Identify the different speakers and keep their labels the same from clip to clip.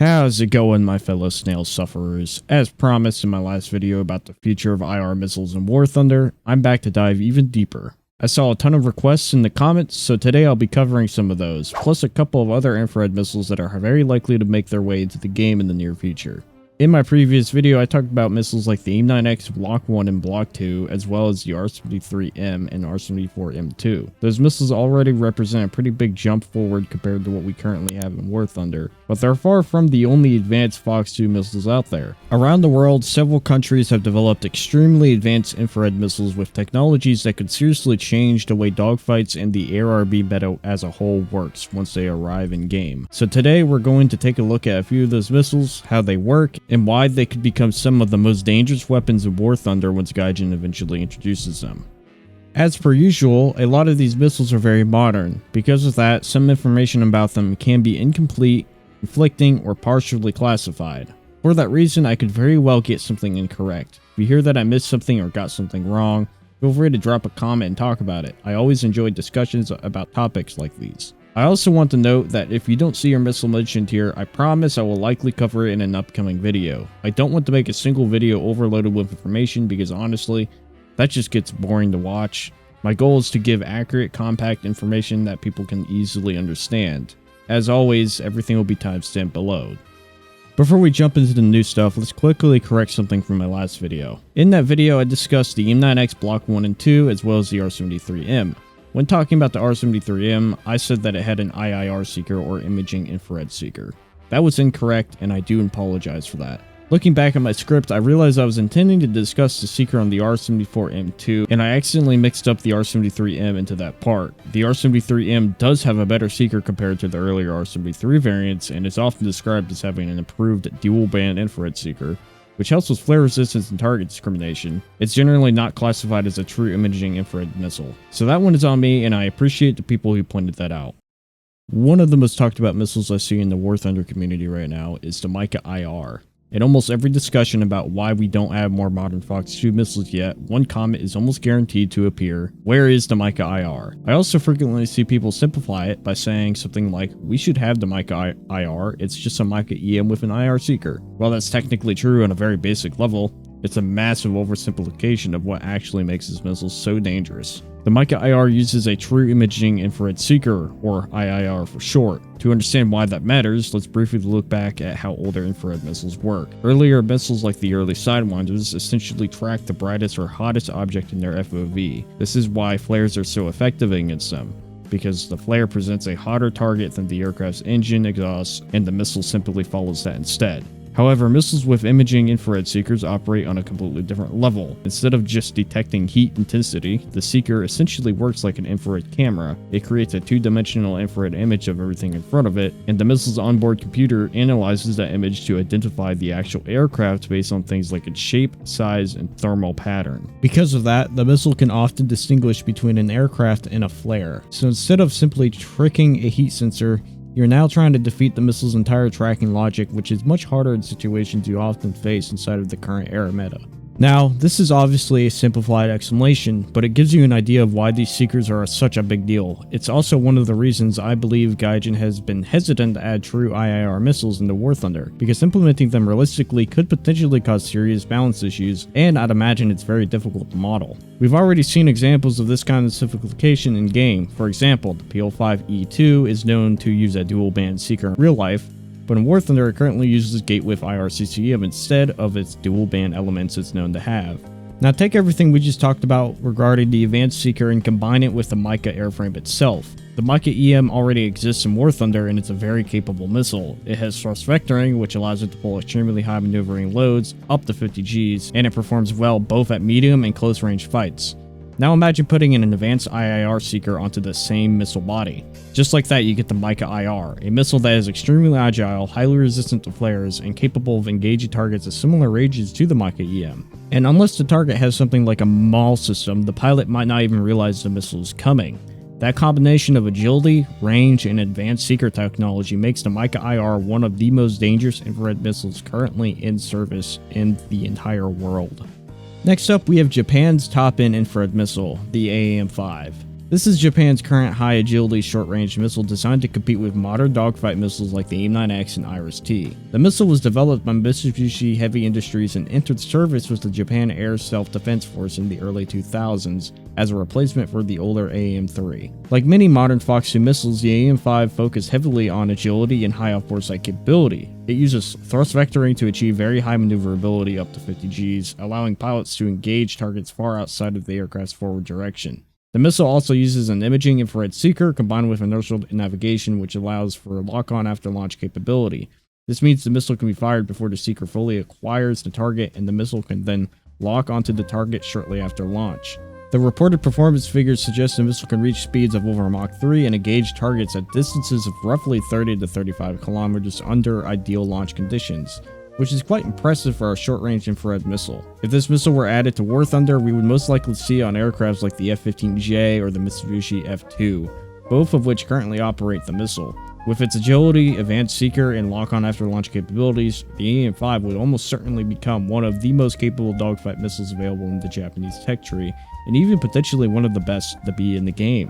Speaker 1: How's it going, my fellow snail sufferers? As promised in my last video about the future of IR missiles in War Thunder, I'm back to dive even deeper. I saw a ton of requests in the comments, so today I'll be covering some of those, plus a couple of other infrared missiles that are very likely to make their way into the game in the near future. In my previous video, I talked about missiles like the AIM-9X Block 1 and Block 2, as well as the R-73M and R-74M2. Those missiles already represent a pretty big jump forward compared to what we currently have in War Thunder, but they're far from the only advanced Fox 2 missiles out there. Around the world, several countries have developed extremely advanced infrared missiles with technologies that could seriously change the way dogfights and the ARB meta as a whole works once they arrive in game. So today we're going to take a look at a few of those missiles, how they work, and why they could become some of the most dangerous weapons in War Thunder once Gaijin eventually introduces them. As per usual, a lot of these missiles are very modern. Because of that, some information about them can be incomplete, conflicting, or partially classified. For that reason, I could very well get something incorrect. If you hear that I missed something or got something wrong, feel free to drop a comment and talk about it. I always enjoy discussions about topics like these. I also want to note that if you don't see your missile mentioned here, I promise I will likely cover it in an upcoming video. I don't want to make a single video overloaded with information because honestly, that just gets boring to watch. My goal is to give accurate, compact information that people can easily understand. As always, everything will be timestamped below. Before we jump into the new stuff, let's quickly correct something from my last video. In that video, I discussed the AIM-9X Block 1 and 2 as well as the R-73M. When talking about the R-73M, I said that it had an IIR seeker or imaging infrared seeker. That was incorrect, and I do apologize for that. Looking back at my script, I realized I was intending to discuss the seeker on the R-74M2, and I accidentally mixed up the R-73M into that part. The R-73M does have a better seeker compared to the earlier R-73 variants, and is often described as having an improved dual-band infrared seeker, which helps with flare resistance and target discrimination. It's generally not classified as a true imaging infrared missile. So that one is on me, and I appreciate the people who pointed that out. One of the most talked about missiles I see in the War Thunder community right now is the MICA-IR. In almost every discussion about why we don't have more modern Fox 2 missiles yet, one comment is almost guaranteed to appear: where is the MICA-IR? I also frequently see people simplify it by saying something like, we should have the MICA-IR, it's just a MICA-EM with an IR seeker. While that's technically true on a very basic level, it's a massive oversimplification of what actually makes this missile so dangerous. The MICA-IR uses a true imaging infrared seeker, or IIR for short. To understand why that matters, let's briefly look back at how older infrared missiles work. Earlier missiles like the early Sidewinders essentially track the brightest or hottest object in their FOV. This is why flares are so effective against them, because the flare presents a hotter target than the aircraft's engine exhaust, and the missile simply follows that instead. However, missiles with imaging infrared seekers operate on a completely different level. Instead of just detecting heat intensity, the seeker essentially works like an infrared camera. It creates a two-dimensional infrared image of everything in front of it, and the missile's onboard computer analyzes that image to identify the actual aircraft based on things like its shape, size, and thermal pattern. Because of that, the missile can often distinguish between an aircraft and a flare. So instead of simply tricking a heat sensor, you're now trying to defeat the missile's entire tracking logic, which is much harder in situations you often face inside of the current era meta. Now, this is obviously a simplified explanation, but it gives you an idea of why these seekers are such a big deal. It's also one of the reasons I believe Gaijin has been hesitant to add true IIR missiles into War Thunder, because implementing them realistically could potentially cause serious balance issues, and I'd imagine it's very difficult to model. We've already seen examples of this kind of simplification in game. For example, the PL5E2 is known to use a dual band seeker in real life, but in War Thunder it currently uses gate width IRCCM instead of its dual band elements it's known to have. Now take everything we just talked about regarding the advanced seeker and combine it with the MICA airframe itself. The MICA-EM already exists in War Thunder, and it's a very capable missile. It has thrust vectoring, which allows it to pull extremely high maneuvering loads, up to 50 Gs, and it performs well both at medium and close range fights. Now imagine putting in an advanced IIR seeker onto the same missile body. Just like that, you get the MICA-IR, a missile that is extremely agile, highly resistant to flares, and capable of engaging targets at similar ranges to the MICA-EM. And unless the target has something like a MAL system, the pilot might not even realize the missile is coming. That combination of agility, range, and advanced seeker technology makes the MICA-IR one of the most dangerous infrared missiles currently in service in the entire world. Next up, we have Japan's top-end infrared missile, the AAM-5. This is Japan's current high-agility short-range missile designed to compete with modern dogfight missiles like the AIM-9X and IRIS-T. The missile was developed by Mitsubishi Heavy Industries and entered service with the Japan Air Self-Defense Force in the early 2000s as a replacement for the older AIM-3. Like many modern Fox 2 missiles, the AIM-5 focused heavily on agility and high off-boresight capability. It uses thrust vectoring to achieve very high maneuverability up to 50 Gs, allowing pilots to engage targets far outside of the aircraft's forward direction. The missile also uses an imaging infrared seeker combined with inertial navigation, which allows for lock-on after launch capability. This means the missile can be fired before the seeker fully acquires the target, and the missile can then lock onto the target shortly after launch. The reported performance figures suggest the missile can reach speeds of over Mach 3 and engage targets at distances of roughly 30 to 35 kilometers under ideal launch conditions, which is quite impressive for a short-range infrared missile. If this missile were added to War Thunder, we would most likely see it on aircrafts like the F-15J or the Mitsubishi F-2, both of which currently operate the missile. With its agility, advanced seeker, and lock-on after-launch capabilities, the AIM-5 would almost certainly become one of the most capable dogfight missiles available in the Japanese tech tree, and even potentially one of the best to be in the game.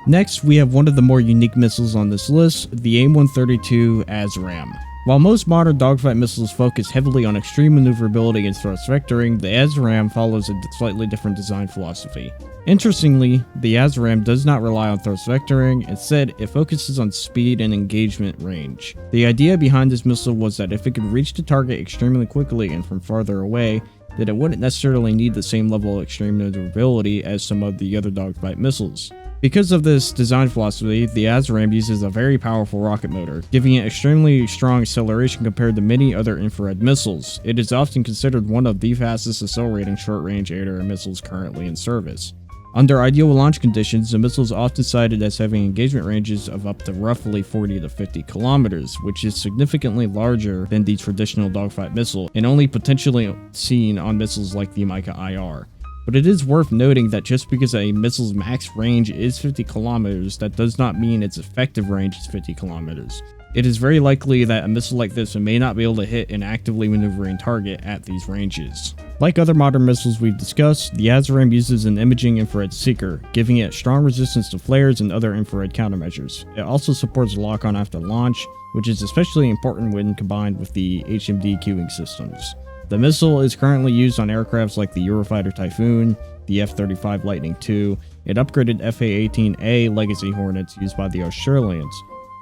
Speaker 1: Next, we have one of the more unique missiles on this list, the AIM-132 ASRAAM. While most modern dogfight missiles focus heavily on extreme maneuverability and thrust vectoring, the ASRAAM follows a slightly different design philosophy. Interestingly, the ASRAAM does not rely on thrust vectoring. Instead, it focuses on speed and engagement range. The idea behind this missile was that if it could reach the target extremely quickly and from farther away, that it wouldn't necessarily need the same level of extreme maneuverability as some of the other dogfight missiles. Because of this design philosophy, the ASRAAM uses a very powerful rocket motor, giving it extremely strong acceleration compared to many other infrared missiles. It is often considered one of the fastest accelerating short-range air-to-air missiles currently in service. Under ideal launch conditions, the missile is often cited as having engagement ranges of up to roughly 40 to 50 kilometers, which is significantly larger than the traditional dogfight missile, and only potentially seen on missiles like the MICA-IR. But it is worth noting that just because a missile's max range is 50 kilometers, that does not mean its effective range is 50 kilometers. It is very likely that a missile like this may not be able to hit an actively maneuvering target at these ranges. Like other modern missiles we've discussed, the ASRAAM uses an imaging infrared seeker, giving it strong resistance to flares and other infrared countermeasures. It also supports lock-on after launch, which is especially important when combined with the HMD queuing systems. The missile is currently used on aircrafts like the Eurofighter Typhoon, the F-35 Lightning II, and upgraded FA-18A Legacy Hornets used by the Australians,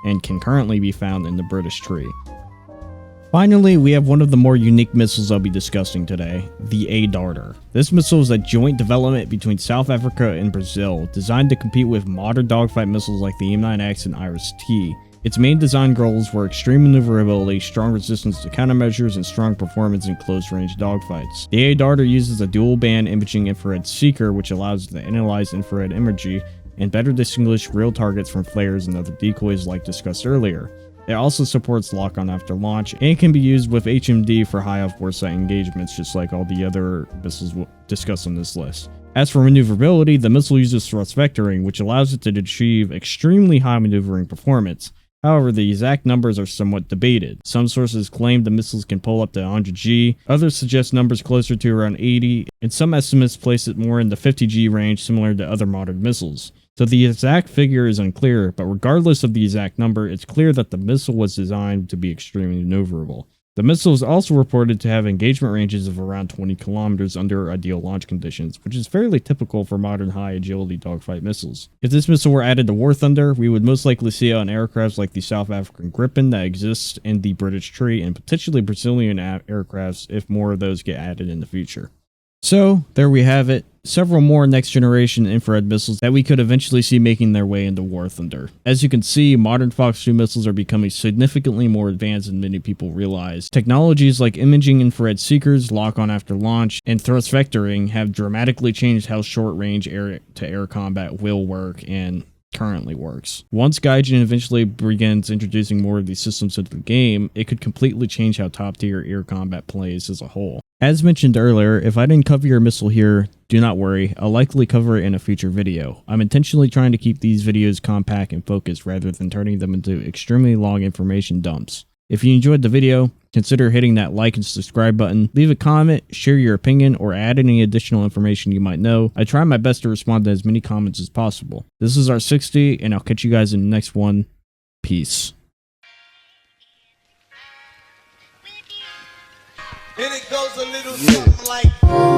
Speaker 1: and can currently be found in the British tree. Finally, we have one of the more unique missiles I'll be discussing today, the A-Darter. This missile is a joint development between South Africa and Brazil, designed to compete with modern dogfight missiles like the AIM-9X and IRIS-T. Its main design goals were extreme maneuverability, strong resistance to countermeasures, and strong performance in close-range dogfights. The A-Darter uses a dual-band imaging infrared seeker, which allows it to analyze infrared imagery and better distinguish real targets from flares and other decoys like discussed earlier. It also supports lock-on after launch and can be used with HMD for high off-boresight engagements, just like all the other missiles we'll discuss on this list. As for maneuverability, the missile uses thrust vectoring, which allows it to achieve extremely high maneuvering performance. However, the exact numbers are somewhat debated. Some sources claim the missiles can pull up to 100 G, others suggest numbers closer to around 80, and some estimates place it more in the 50 G range similar to other modern missiles. So the exact figure is unclear, but regardless of the exact number, it's clear that the missile was designed to be extremely maneuverable. The missile is also reported to have engagement ranges of around 20 kilometers under ideal launch conditions, which is fairly typical for modern high-agility dogfight missiles. If this missile were added to War Thunder, we would most likely see it on aircrafts like the South African Gripen that exists in the British tree, and potentially Brazilian aircrafts if more of those get added in the future. So, there we have it. Several more next-generation infrared missiles that we could eventually see making their way into War Thunder. As you can see, modern Fox 2 missiles are becoming significantly more advanced than many people realize. Technologies like imaging infrared seekers, lock-on after launch, and thrust vectoring have dramatically changed how short-range air-to-air combat will work and currently works. Once Gaijin eventually begins introducing more of these systems into the game, it could completely change how top-tier air combat plays as a whole. As mentioned earlier, if I didn't cover your missile here, do not worry, I'll likely cover it in a future video. I'm intentionally trying to keep these videos compact and focused rather than turning them into extremely long information dumps. If you enjoyed the video, consider hitting that like and subscribe button. Leave a comment, share your opinion, or add any additional information you might know. I try my best to respond to as many comments as possible. This is our 60, and I'll catch you guys in the next one. Peace.
Speaker 2: And it goes a little something like